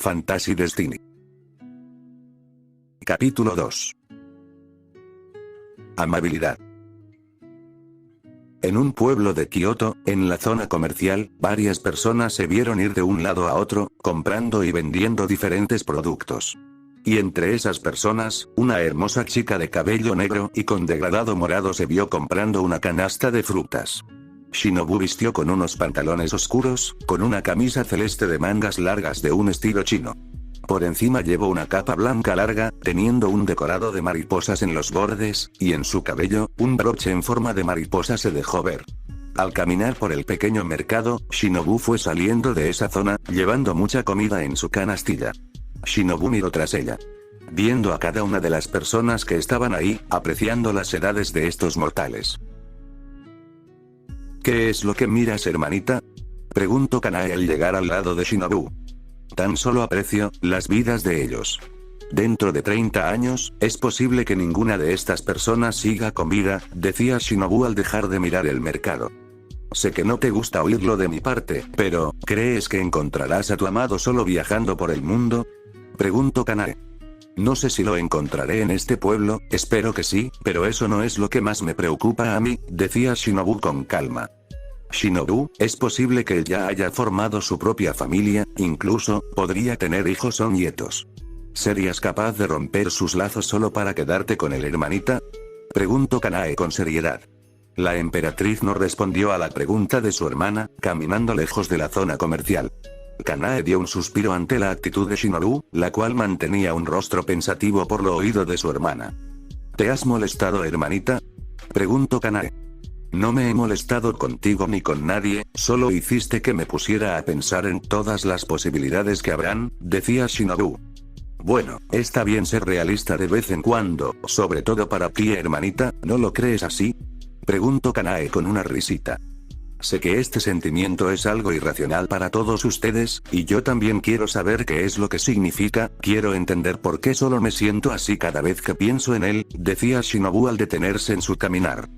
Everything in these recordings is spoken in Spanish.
Fantasy Destiny. Capítulo 2. Amabilidad. En un pueblo de Kioto, en la zona comercial, varias personas se vieron ir de un lado a otro, comprando y vendiendo diferentes productos. Y entre esas personas, una hermosa chica de cabello negro y con degradado morado se vio comprando una canasta de frutas. Shinobu vistió con unos pantalones oscuros, con una camisa celeste de mangas largas de un estilo chino. Por encima llevó una capa blanca larga, teniendo un decorado de mariposas en los bordes, y en su cabello, un broche en forma de mariposa se dejó ver. Al caminar por el pequeño mercado, Shinobu fue saliendo de esa zona, llevando mucha comida en su canastilla. Shinobu miró tras ella. Viendo a cada una de las personas que estaban ahí, apreciando las edades de estos mortales. ¿Qué es lo que miras, hermanita? Preguntó Kanae al llegar al lado de Shinobu. Tan solo aprecio las vidas de ellos. Dentro de 30 años, es posible que ninguna de estas personas siga con vida, decía Shinobu al dejar de mirar el mercado. Sé que no te gusta oírlo de mi parte, pero, ¿crees que encontrarás a tu amado solo viajando por el mundo? Preguntó Kanae. No sé si lo encontraré en este pueblo, espero que sí, pero eso no es lo que más me preocupa a mí, decía Shinobu con calma. Shinobu, es posible que él ya haya formado su propia familia, incluso, podría tener hijos o nietos. ¿Serías capaz de romper sus lazos solo para quedarte con él, hermanita? Preguntó Kanae con seriedad. La emperatriz no respondió a la pregunta de su hermana, caminando lejos de la zona comercial. Kanae dio un suspiro ante la actitud de Shinobu, la cual mantenía un rostro pensativo por lo oído de su hermana. ¿Te has molestado, hermanita? Preguntó Kanae. No me he molestado contigo ni con nadie, solo hiciste que me pusiera a pensar en todas las posibilidades que habrán, decía Shinobu. Bueno, está bien ser realista de vez en cuando, sobre todo para ti, hermanita, ¿no lo crees así? Preguntó Kanae con una risita. Sé que este sentimiento es algo irracional para todos ustedes, y yo también quiero saber qué es lo que significa, quiero entender por qué solo me siento así cada vez que pienso en él, decía Shinobu al detenerse en su caminar.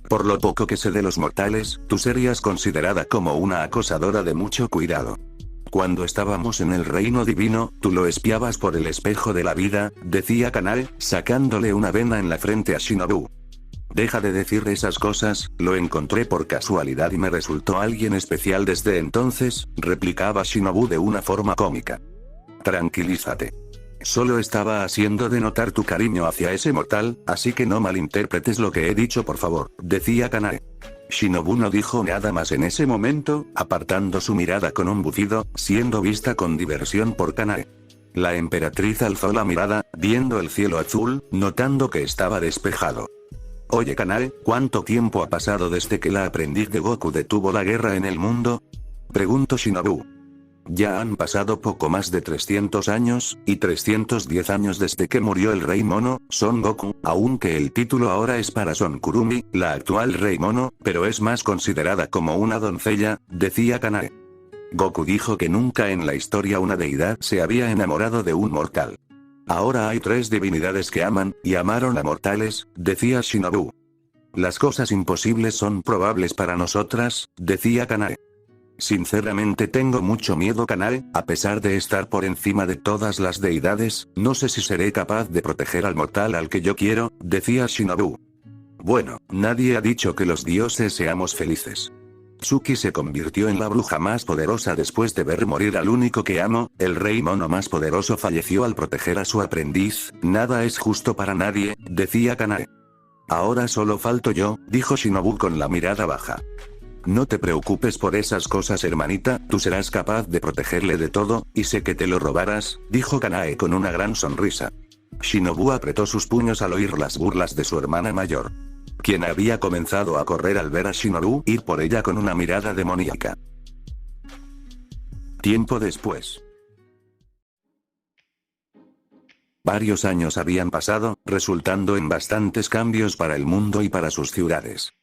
Por lo poco que sé de los mortales, tú serías considerada como una acosadora de mucho cuidado. Cuando estábamos en el reino divino, tú lo espiabas por el espejo de la vida, decía Kanae, sacándole una vena en la frente a Shinobu. Deja de decir esas cosas, lo encontré por casualidad y me resultó alguien especial desde entonces, replicaba Shinobu de una forma cómica. Tranquilízate. Solo estaba haciendo denotar tu cariño hacia ese mortal, así que no malinterpretes lo que he dicho, por favor, decía Kanae. Shinobu no dijo nada más en ese momento, apartando su mirada con un bufido, siendo vista con diversión por Kanae. La emperatriz alzó la mirada, viendo el cielo azul, notando que estaba despejado. Oye Kanae, ¿cuánto tiempo ha pasado desde que la aprendiz de Goku detuvo la guerra en el mundo? Preguntó Shinobu. Ya han pasado poco más de 300 años, y 310 años desde que murió el Rey Mono, Son Goku, aunque el título ahora es para Son Kurumi, la actual Rey Mono, pero es más considerada como una doncella, decía Kanae. Goku dijo que nunca en la historia una deidad se había enamorado de un mortal. Ahora hay 3 divinidades que aman, y amaron a mortales, decía Shinobu. Las cosas imposibles son probables para nosotras, decía Kanae. Sinceramente tengo mucho miedo, Kanae, a pesar de estar por encima de todas las deidades, no sé si seré capaz de proteger al mortal al que yo quiero, decía Shinobu. Bueno, nadie ha dicho que los dioses seamos felices. Tsuki se convirtió en la bruja más poderosa después de ver morir al único que amo, el rey mono más poderoso falleció al proteger a su aprendiz, nada es justo para nadie, decía Kanae. Ahora solo falto yo, dijo Shinobu con la mirada baja. No te preocupes por esas cosas, hermanita, tú serás capaz de protegerle de todo, y sé que te lo robarás, dijo Kanae con una gran sonrisa. Shinobu apretó sus puños al oír las burlas de su hermana mayor, quien había comenzado a correr al ver a Shinobu ir por ella con una mirada demoníaca. Tiempo después. Varios años habían pasado, resultando en bastantes cambios para el mundo y para sus ciudades.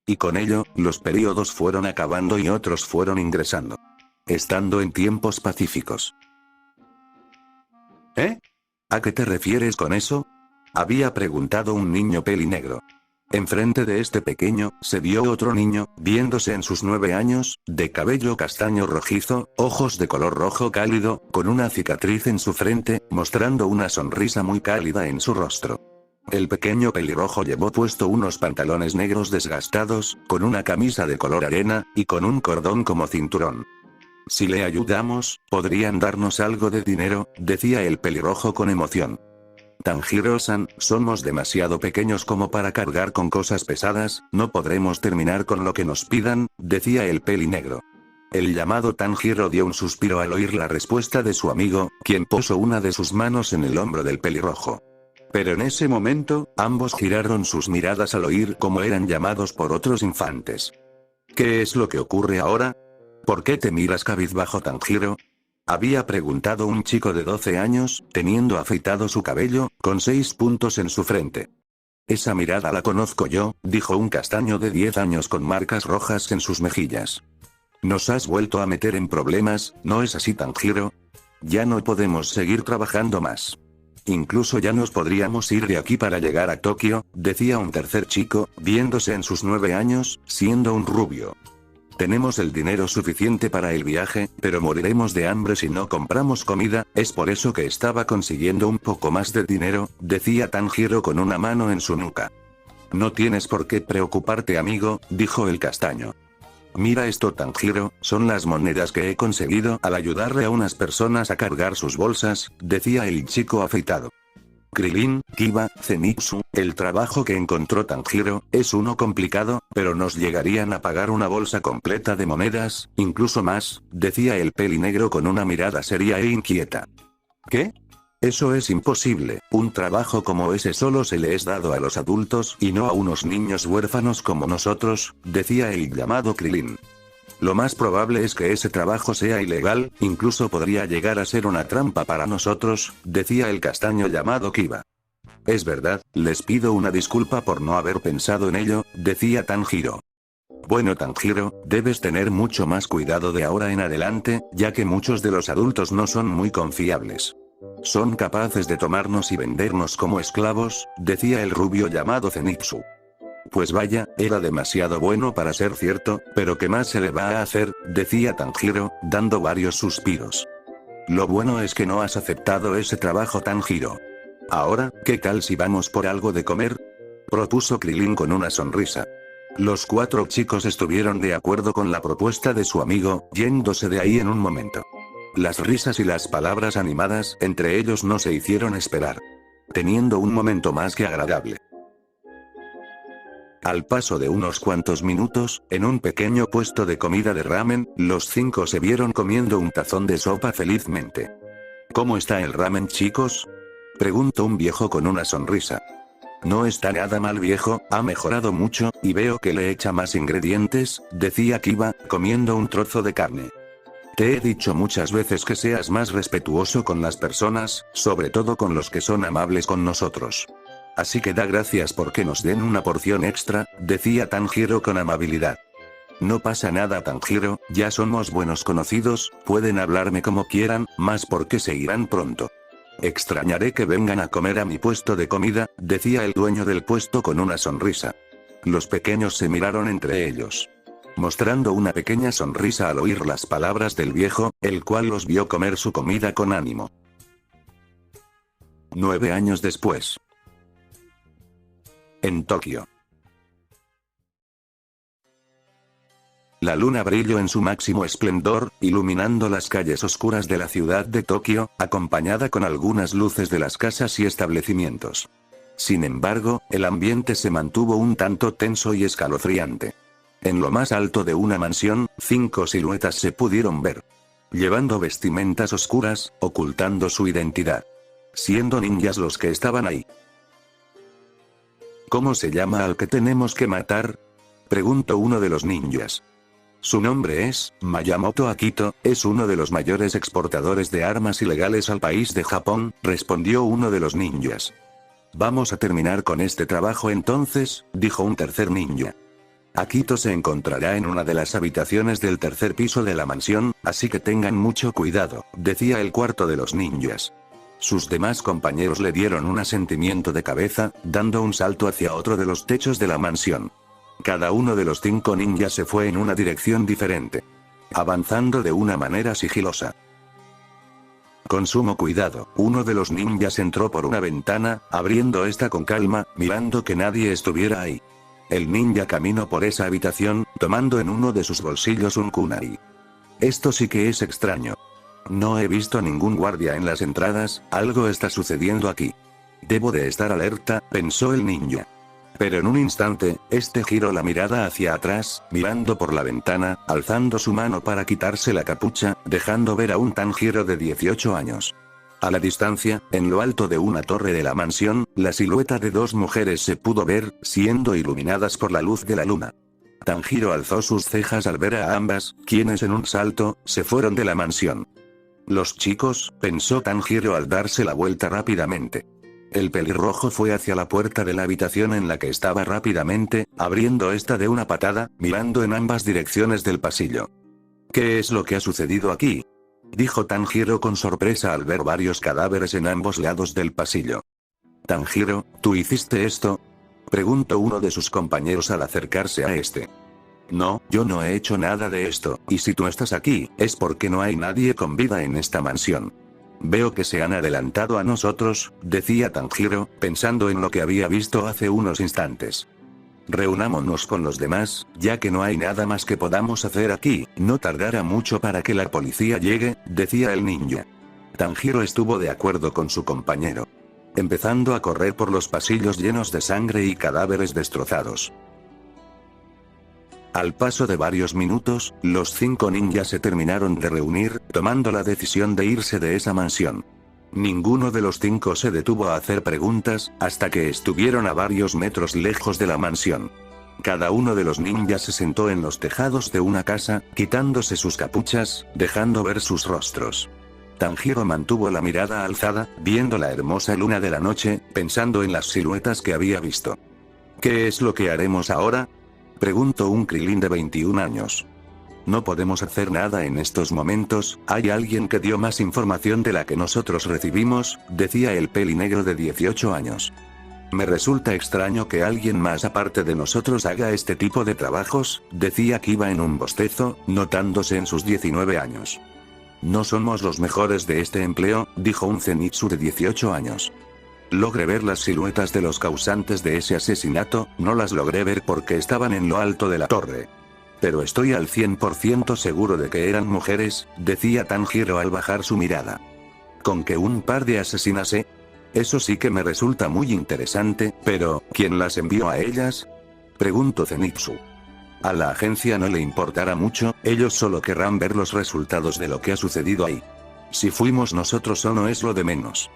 Y con ello, los períodos fueron acabando y otros fueron ingresando. Estando en tiempos pacíficos. ¿Eh? ¿A qué te refieres con eso? Había preguntado un niño pelinegro. Enfrente de este pequeño, se vio otro niño, viéndose en sus 9 años, de cabello castaño rojizo, ojos de color rojo cálido, con una cicatriz en su frente, mostrando una sonrisa muy cálida en su rostro. El pequeño pelirrojo llevó puesto unos pantalones negros desgastados, con una camisa de color arena, y con un cordón como cinturón. Si le ayudamos, podrían darnos algo de dinero, decía el pelirrojo con emoción. Tanjiro-san, somos demasiado pequeños como para cargar con cosas pesadas, no podremos terminar con lo que nos pidan, decía el pelinegro. El llamado Tanjiro dio un suspiro al oír la respuesta de su amigo, quien puso una de sus manos en el hombro del pelirrojo. Pero en ese momento, ambos giraron sus miradas al oír cómo eran llamados por otros infantes. ¿Qué es lo que ocurre ahora? ¿Por qué te miras cabizbajo, Tanjiro? Había preguntado un chico de 12 años, teniendo afeitado su cabello, con 6 puntos en su frente. Esa mirada la conozco yo, dijo un castaño de 10 años con marcas rojas en sus mejillas. Nos has vuelto a meter en problemas, ¿no es así, Tanjiro? Ya no podemos seguir trabajando más. Incluso ya nos podríamos ir de aquí para llegar a Tokio, decía un tercer chico, viéndose en sus 9 años, siendo un rubio. Tenemos el dinero suficiente para el viaje, pero moriremos de hambre si no compramos comida, es por eso que estaba consiguiendo un poco más de dinero, decía Tanjiro con una mano en su nuca. No tienes por qué preocuparte, amigo, dijo el castaño. Mira esto, Tanjiro, son las monedas que he conseguido al ayudarle a unas personas a cargar sus bolsas, decía el chico afeitado. Krilin, Kiba, Zenitsu, el trabajo que encontró Tanjiro, es uno complicado, pero nos llegarían a pagar una bolsa completa de monedas, incluso más, decía el pelinegro con una mirada seria e inquieta. ¿Qué? Eso es imposible, un trabajo como ese solo se le es dado a los adultos y no a unos niños huérfanos como nosotros, decía el llamado Krilin. Lo más probable es que ese trabajo sea ilegal, incluso podría llegar a ser una trampa para nosotros, decía el castaño llamado Kiba. Es verdad, les pido una disculpa por no haber pensado en ello, decía Tanjiro. Bueno, Tanjiro, debes tener mucho más cuidado de ahora en adelante, ya que muchos de los adultos no son muy confiables. Son capaces de tomarnos y vendernos como esclavos, decía el rubio llamado Zenitsu. Pues vaya, era demasiado bueno para ser cierto, pero ¿qué más se le va a hacer?, decía Tanjiro, dando varios suspiros. Lo bueno es que no has aceptado ese trabajo, Tanjiro. Ahora, ¿qué tal si vamos por algo de comer?, propuso Krilin con una sonrisa. Los 4 chicos estuvieron de acuerdo con la propuesta de su amigo, yéndose de ahí en un momento. Las risas y las palabras animadas entre ellos no se hicieron esperar. Teniendo un momento más que agradable. Al paso de unos cuantos minutos, en un pequeño puesto de comida de ramen, los 5 se vieron comiendo un tazón de sopa felizmente. ¿Cómo está el ramen, chicos?, preguntó un viejo con una sonrisa. No está nada mal, viejo, ha mejorado mucho, y veo que le echa más ingredientes, decía Kiba, comiendo un trozo de carne. Te he dicho muchas veces que seas más respetuoso con las personas, sobre todo con los que son amables con nosotros. Así que da gracias porque nos den una porción extra, decía Tanjiro con amabilidad. No pasa nada, Tanjiro, ya somos buenos conocidos, pueden hablarme como quieran, más porque se irán pronto. Extrañaré que vengan a comer a mi puesto de comida, decía el dueño del puesto con una sonrisa. Los pequeños se miraron entre ellos, mostrando una pequeña sonrisa al oír las palabras del viejo, el cual los vio comer su comida con ánimo. 9 años después. En Tokio. La luna brilló en su máximo esplendor, iluminando las calles oscuras de la ciudad de Tokio, acompañada con algunas luces de las casas y establecimientos. Sin embargo, el ambiente se mantuvo un tanto tenso y escalofriante. En lo más alto de una mansión, 5 siluetas se pudieron ver. Llevando vestimentas oscuras, ocultando su identidad. Siendo ninjas los que estaban ahí. ¿Cómo se llama al que tenemos que matar?, preguntó uno de los ninjas. Su nombre es Miyamoto Akito, es uno de los mayores exportadores de armas ilegales al país de Japón, respondió uno de los ninjas. Vamos a terminar con este trabajo entonces, dijo un tercer ninja. Akito se encontrará en una de las habitaciones del tercer piso de la mansión, así que tengan mucho cuidado, decía el cuarto de los ninjas. Sus demás compañeros le dieron un asentimiento de cabeza, dando un salto hacia otro de los techos de la mansión. Cada uno de los 5 ninjas se fue en una dirección diferente, avanzando de una manera sigilosa. Con sumo cuidado, uno de los ninjas entró por una ventana, abriendo esta con calma, mirando que nadie estuviera ahí. El ninja caminó por esa habitación, tomando en uno de sus bolsillos un kunai. Esto sí que es extraño. No he visto ningún guardia en las entradas, algo está sucediendo aquí. Debo de estar alerta, pensó el ninja. Pero en un instante, este giró la mirada hacia atrás, mirando por la ventana, alzando su mano para quitarse la capucha, dejando ver a un Tanjiro de 18 años. A la distancia, en lo alto de una torre de la mansión, la silueta de 2 mujeres se pudo ver, siendo iluminadas por la luz de la luna. Tanjiro alzó sus cejas al ver a ambas, quienes en un salto, se fueron de la mansión. Los chicos, pensó Tanjiro al darse la vuelta rápidamente. El pelirrojo fue hacia la puerta de la habitación en la que estaba rápidamente, abriendo esta de una patada, mirando en ambas direcciones del pasillo. ¿Qué es lo que ha sucedido aquí?, dijo Tanjiro con sorpresa al ver varios cadáveres en ambos lados del pasillo. Tanjiro, ¿tú hiciste esto?, preguntó uno de sus compañeros al acercarse a este. No, yo no he hecho nada de esto, y si tú estás aquí, es porque no hay nadie con vida en esta mansión. Veo que se han adelantado a nosotros, decía Tanjiro, pensando en lo que había visto hace unos instantes. Reunámonos con los demás, ya que no hay nada más que podamos hacer aquí, no tardará mucho para que la policía llegue, decía el ninja. Tanjiro estuvo de acuerdo con su compañero, empezando a correr por los pasillos llenos de sangre y cadáveres destrozados. Al paso de varios minutos, los 5 ninjas se terminaron de reunir, tomando la decisión de irse de esa mansión. Ninguno de los 5 se detuvo a hacer preguntas, hasta que estuvieron a varios metros lejos de la mansión. Cada uno de los ninjas se sentó en los tejados de una casa, quitándose sus capuchas, dejando ver sus rostros. Tanjiro mantuvo la mirada alzada, viendo la hermosa luna de la noche, pensando en las siluetas que había visto. ¿Qué es lo que haremos ahora?, preguntó un Krilin de 21 años. No podemos hacer nada en estos momentos, hay alguien que dio más información de la que nosotros recibimos, decía el pelinegro de 18 años. Me resulta extraño que alguien más aparte de nosotros haga este tipo de trabajos, decía Kiba en un bostezo, notándose en sus 19 años. No somos los mejores de este empleo, dijo un Zenitsu de 18 años. Logré ver las siluetas de los causantes de ese asesinato, no las logré ver porque estaban en lo alto de la torre. Pero estoy al 100% seguro de que eran mujeres, decía Tanjiro al bajar su mirada. ¿Con que un par de asesinas, Eso sí que me resulta muy interesante, pero, ¿quién las envió a ellas?, preguntó Zenitsu. A la agencia no le importará mucho, ellos solo querrán ver los resultados de lo que ha sucedido ahí. Si fuimos nosotros o no es lo de menos,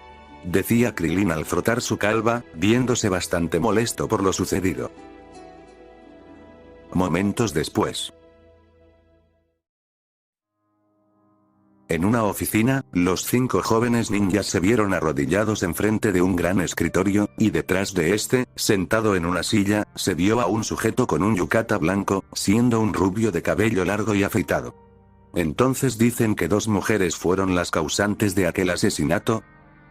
decía Krilin al frotar su calva, viéndose bastante molesto por lo sucedido. Momentos después. En una oficina, los 5 jóvenes ninjas se vieron arrodillados enfrente de un gran escritorio, y detrás de este, sentado en una silla, se vio a un sujeto con un yukata blanco, siendo un rubio de cabello largo y afeitado. ¿Entonces dicen que 2 mujeres fueron las causantes de aquel asesinato?,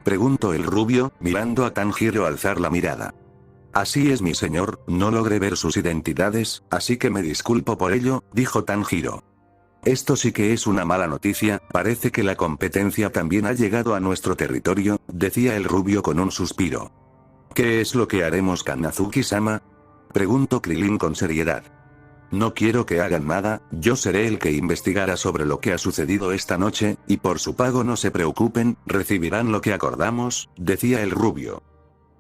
preguntó el rubio, mirando a Tanjiro alzar la mirada. Así es, mi señor, no logré ver sus identidades, así que me disculpo por ello, dijo Tanjiro. Esto sí que es una mala noticia, parece que la competencia también ha llegado a nuestro territorio, decía el rubio con un suspiro. ¿Qué es lo que haremos, Kanazuki-sama?, preguntó Krilin con seriedad. No quiero que hagan nada, yo seré el que investigará sobre lo que ha sucedido esta noche, y por su pago no se preocupen, recibirán lo que acordamos, decía el rubio.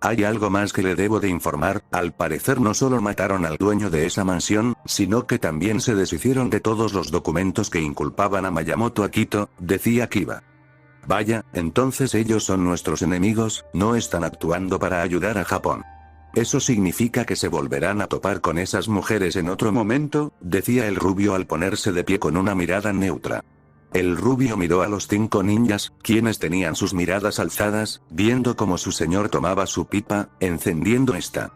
Hay algo más que le debo de informar, al parecer no solo mataron al dueño de esa mansión, sino que también se deshicieron de todos los documentos que inculpaban a Miyamoto Akito, decía Kiba. Vaya, entonces ellos son nuestros enemigos, no están actuando para ayudar a Japón. Eso significa que se volverán a topar con esas mujeres en otro momento, decía el rubio al ponerse de pie con una mirada neutra. El rubio miró a los 5 ninjas, quienes tenían sus miradas alzadas, viendo cómo su señor tomaba su pipa, encendiendo esta.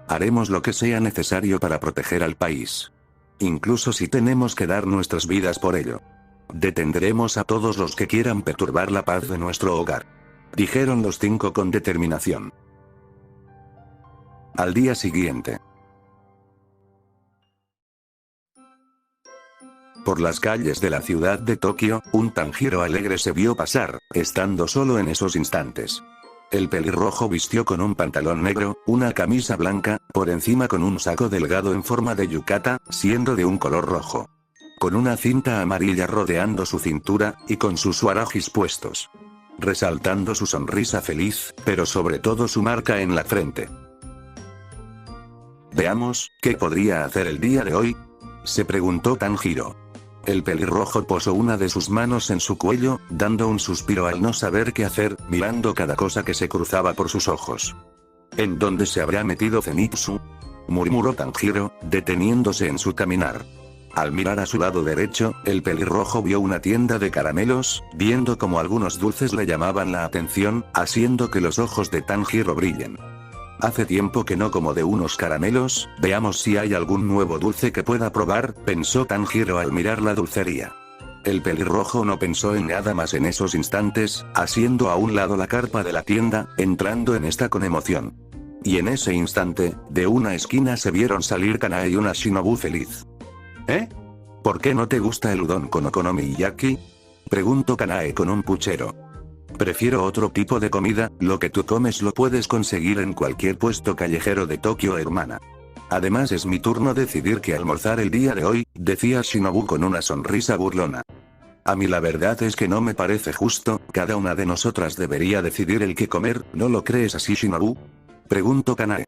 Haremos lo que sea necesario para proteger al país. Incluso si tenemos que dar nuestras vidas por ello. Detendremos a todos los que quieran perturbar la paz de nuestro hogar. dijeron los 5 con determinación. Al día siguiente. Por las calles de la ciudad de Tokio, un Tanjiro alegre se vio pasar, estando solo en esos instantes. El pelirrojo vistió con un pantalón negro, una camisa blanca, por encima con un saco delgado en forma de yukata, siendo de un color rojo. Con una cinta amarilla rodeando su cintura, y con sus huarajis puestos. Resaltando su sonrisa feliz, pero sobre todo su marca en la frente. Veamos, ¿qué podría hacer el día de hoy? Se preguntó Tanjiro. El pelirrojo posó una de sus manos en su cuello, dando un suspiro al no saber qué hacer, mirando cada cosa que se cruzaba por sus ojos. ¿En dónde se habrá metido Zenitsu?, murmuró Tanjiro, deteniéndose en su caminar. Al mirar a su lado derecho, el pelirrojo vio una tienda de caramelos, viendo como algunos dulces le llamaban la atención, haciendo que los ojos de Tanjiro brillen. Hace tiempo que no como de unos caramelos, veamos si hay algún nuevo dulce que pueda probar, pensó Tanjiro al mirar la dulcería. El pelirrojo no pensó en nada más en esos instantes, haciendo a un lado la carpa de la tienda, entrando en esta con emoción. Y en ese instante, de una esquina se vieron salir Kanae y una Shinobu feliz. ¿Eh? ¿Por qué no te gusta el udon con okonomiyaki?, preguntó Kanae con un puchero. Prefiero otro tipo de comida, lo que tú comes lo puedes conseguir en cualquier puesto callejero de Tokio, hermana. Además es mi turno decidir qué almorzar el día de hoy, decía Shinobu con una sonrisa burlona. A mí la verdad es que no me parece justo, cada una de nosotras debería decidir el qué comer, ¿no lo crees así, Shinobu?, preguntó Kanae.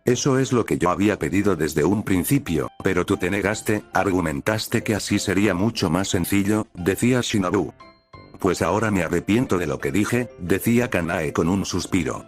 Eso es lo que yo había pedido desde un principio, pero tú te negaste, argumentaste que así sería mucho más sencillo, decía Shinobu. Pues ahora me arrepiento de lo que dije, decía Kanae con un suspiro.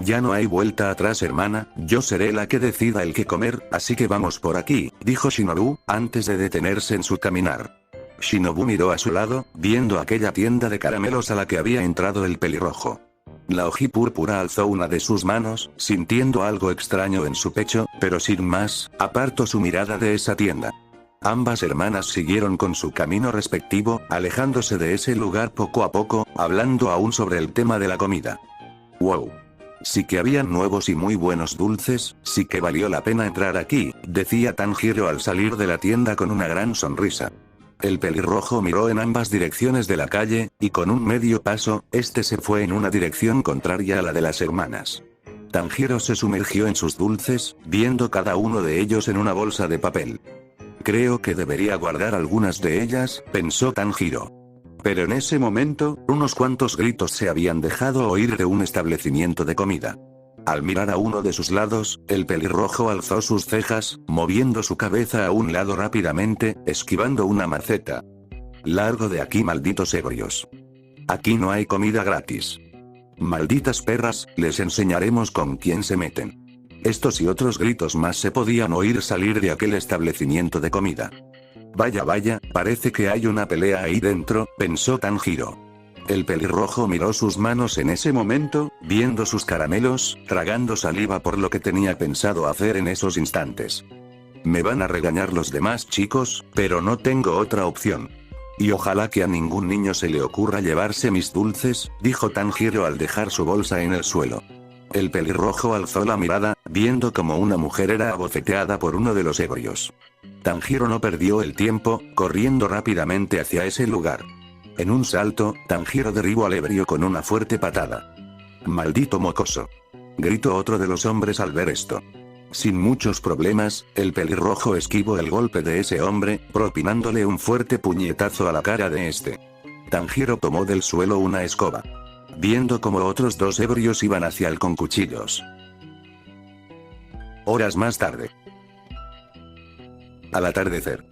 Ya no hay vuelta atrás, hermana, yo seré la que decida el qué comer, así que vamos por aquí, dijo Shinobu, antes de detenerse en su caminar. Shinobu miró a su lado, viendo aquella tienda de caramelos a la que había entrado el pelirrojo. La ojipúrpura alzó una de sus manos, sintiendo algo extraño en su pecho, pero sin más, apartó su mirada de esa tienda. Ambas hermanas siguieron con su camino respectivo, alejándose de ese lugar poco a poco, hablando aún sobre el tema de la comida. ¡Wow! Sí que habían nuevos y muy buenos dulces, sí que valió la pena entrar aquí, decía Tanjiro al salir de la tienda con una gran sonrisa. El pelirrojo miró en ambas direcciones de la calle, y con un medio paso, este se fue en una dirección contraria a la de las hermanas. Tanjiro se sumergió en sus dulces, viendo cada uno de ellos en una bolsa de papel. Creo que debería guardar algunas de ellas, pensó Tanjiro. Pero en ese momento, unos cuantos gritos se habían dejado oír de un establecimiento de comida. Al mirar a uno de sus lados, el pelirrojo alzó sus cejas, moviendo su cabeza a un lado rápidamente, esquivando una maceta. Largo de aquí, malditos ebrios. Aquí no hay comida gratis. Malditas perras, les enseñaremos con quién se meten. Estos y otros gritos más se podían oír salir de aquel establecimiento de comida. Vaya vaya, parece que hay una pelea ahí dentro, pensó Tanjiro. El pelirrojo miró sus manos en ese momento, viendo sus caramelos, tragando saliva por lo que tenía pensado hacer en esos instantes. Me van a regañar los demás chicos, pero no tengo otra opción. Y ojalá que a ningún niño se le ocurra llevarse mis dulces, dijo Tanjiro al dejar su bolsa en el suelo. El pelirrojo alzó la mirada, viendo como una mujer era abofeteada por uno de los ebrios. Tanjiro no perdió el tiempo, corriendo rápidamente hacia ese lugar. En un salto, Tanjiro derribó al ebrio con una fuerte patada. ¡Maldito mocoso!, gritó otro de los hombres al ver esto. Sin muchos problemas, el pelirrojo esquivó el golpe de ese hombre, propinándole un fuerte puñetazo a la cara de este. Tanjiro tomó del suelo una escoba. Viendo como otros dos ebrios iban hacia él con cuchillos. Horas más tarde. Al atardecer.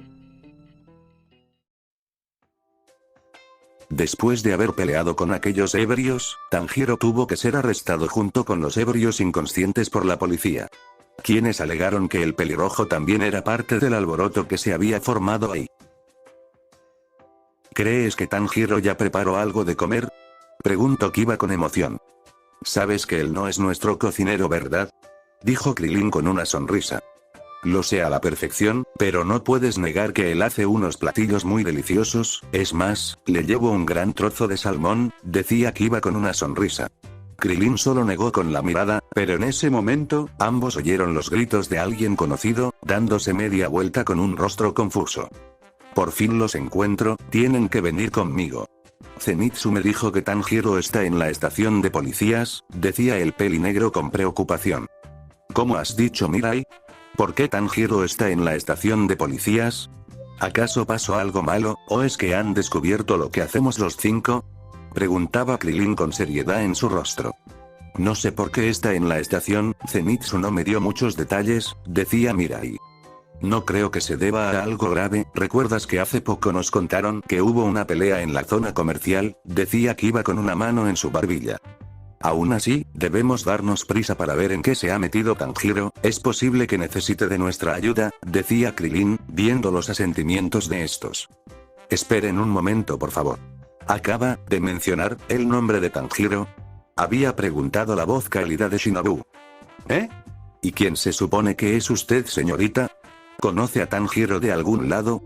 Después de haber peleado con aquellos ebrios, Tanjiro tuvo que ser arrestado junto con los ebrios inconscientes por la policía. Quienes alegaron que el pelirrojo también era parte del alboroto que se había formado ahí. ¿Crees que Tanjiro ya preparó algo de comer?, preguntó Kiba con emoción. Sabes que él no es nuestro cocinero, ¿verdad?, dijo Krilin con una sonrisa. Lo sé a la perfección, pero no puedes negar que él hace unos platillos muy deliciosos, es más, le llevo un gran trozo de salmón, decía Kiba con una sonrisa. Krilin solo negó con la mirada, pero en ese momento, ambos oyeron los gritos de alguien conocido, dándose media vuelta con un rostro confuso. Por fin los encuentro, tienen que venir conmigo. Zenitsu me dijo que Tanjiro está en la estación de policías, decía el pelinegro con preocupación. ¿Cómo has dicho, Mirai? ¿Por qué Tanjiro está en la estación de policías? ¿Acaso pasó algo malo, o es que han descubierto lo que hacemos los 5? Preguntaba Krilin con seriedad en su rostro. No sé por qué está en la estación, Zenitsu no me dio muchos detalles, decía Mirai. No creo que se deba a algo grave, ¿recuerdas que hace poco nos contaron que hubo una pelea en la zona comercial? Decía Kiba con una mano en su barbilla. Aún así, debemos darnos prisa para ver en qué se ha metido Tanjiro, es posible que necesite de nuestra ayuda, decía Krilin, viendo los asentimientos de estos. Esperen un momento por favor. ¿Acaba de mencionar el nombre de Tanjiro? Había preguntado la voz cálida de Shinobu. ¿Eh? ¿Y quién se supone que es usted, señorita? ¿Conoce a Tanjiro de algún lado?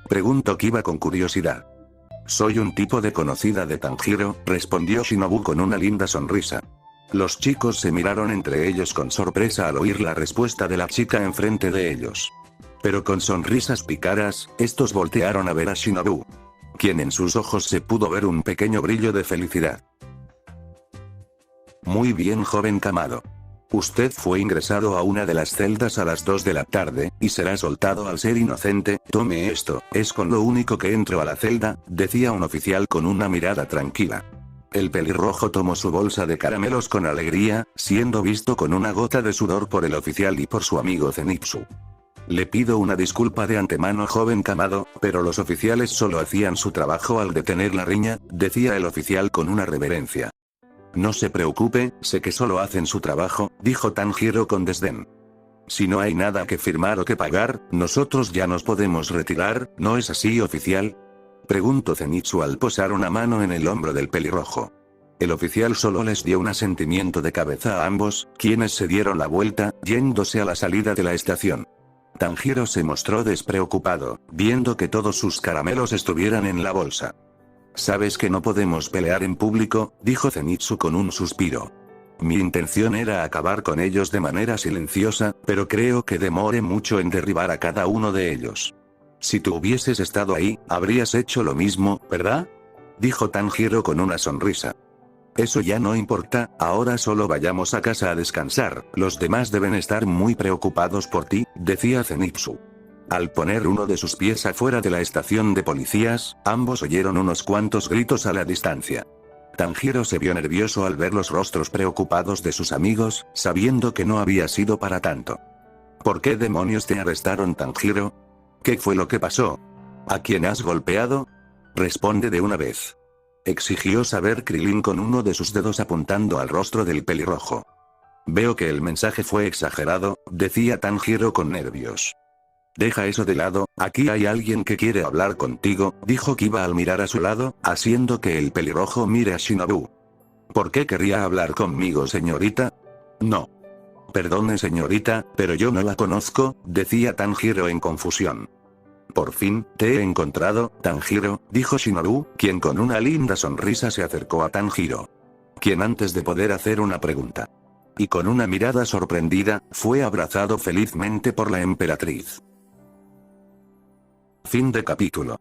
Preguntó Kiba con curiosidad. Soy un tipo de conocida de Tanjiro, respondió Shinobu con una linda sonrisa. Los chicos se miraron entre ellos con sorpresa al oír la respuesta de la chica enfrente de ellos. Pero con sonrisas pícaras, estos voltearon a ver a Shinobu, quien en sus ojos se pudo ver un pequeño brillo de felicidad. Muy bien, joven Kamado. Usted fue ingresado a una de las celdas a las 2 de la tarde, y será soltado al ser inocente. Tome esto, es con lo único que entro a la celda, decía un oficial con una mirada tranquila. El pelirrojo tomó su bolsa de caramelos con alegría, siendo visto con una gota de sudor por el oficial y por su amigo Zenitsu. Le pido una disculpa de antemano, joven Kamado, pero los oficiales solo hacían su trabajo al detener la riña, decía el oficial con una reverencia. No se preocupe, sé que solo hacen su trabajo, dijo Tanjiro con desdén. Si no hay nada que firmar o que pagar, nosotros ya nos podemos retirar, ¿no es así, oficial? Preguntó Zenitsu al posar una mano en el hombro del pelirrojo. El oficial solo les dio un asentimiento de cabeza a ambos, quienes se dieron la vuelta, yéndose a la salida de la estación. Tanjiro se mostró despreocupado, viendo que todos sus caramelos estuvieran en la bolsa. Sabes que no podemos pelear en público, dijo Zenitsu con un suspiro. Mi intención era acabar con ellos de manera silenciosa, pero creo que demoré mucho en derribar a cada uno de ellos. Si tú hubieses estado ahí, habrías hecho lo mismo, ¿verdad? Dijo Tanjiro con una sonrisa. Eso ya no importa, ahora solo vayamos a casa a descansar, los demás deben estar muy preocupados por ti, decía Zenitsu. Al poner uno de sus pies afuera de la estación de policías, ambos oyeron unos cuantos gritos a la distancia. Tanjiro se vio nervioso al ver los rostros preocupados de sus amigos, sabiendo que no había sido para tanto. ¿Por qué demonios te arrestaron, Tanjiro? ¿Qué fue lo que pasó? ¿A quién has golpeado? Responde de una vez. Exigió saber Krilin con uno de sus dedos apuntando al rostro del pelirrojo. Veo que el mensaje fue exagerado, decía Tanjiro con nervios. Deja eso de lado, aquí hay alguien que quiere hablar contigo, dijo Kiba al mirar a su lado, haciendo que el pelirrojo mire a Shinobu. ¿Por qué querría hablar conmigo, señorita? No. Perdone, señorita, pero yo no la conozco, decía Tanjiro en confusión. Por fin, te he encontrado, Tanjiro, dijo Shinobu, quien con una linda sonrisa se acercó a Tanjiro, quien antes de poder hacer una pregunta, y con una mirada sorprendida, fue abrazado felizmente por la emperatriz. Fin de capítulo.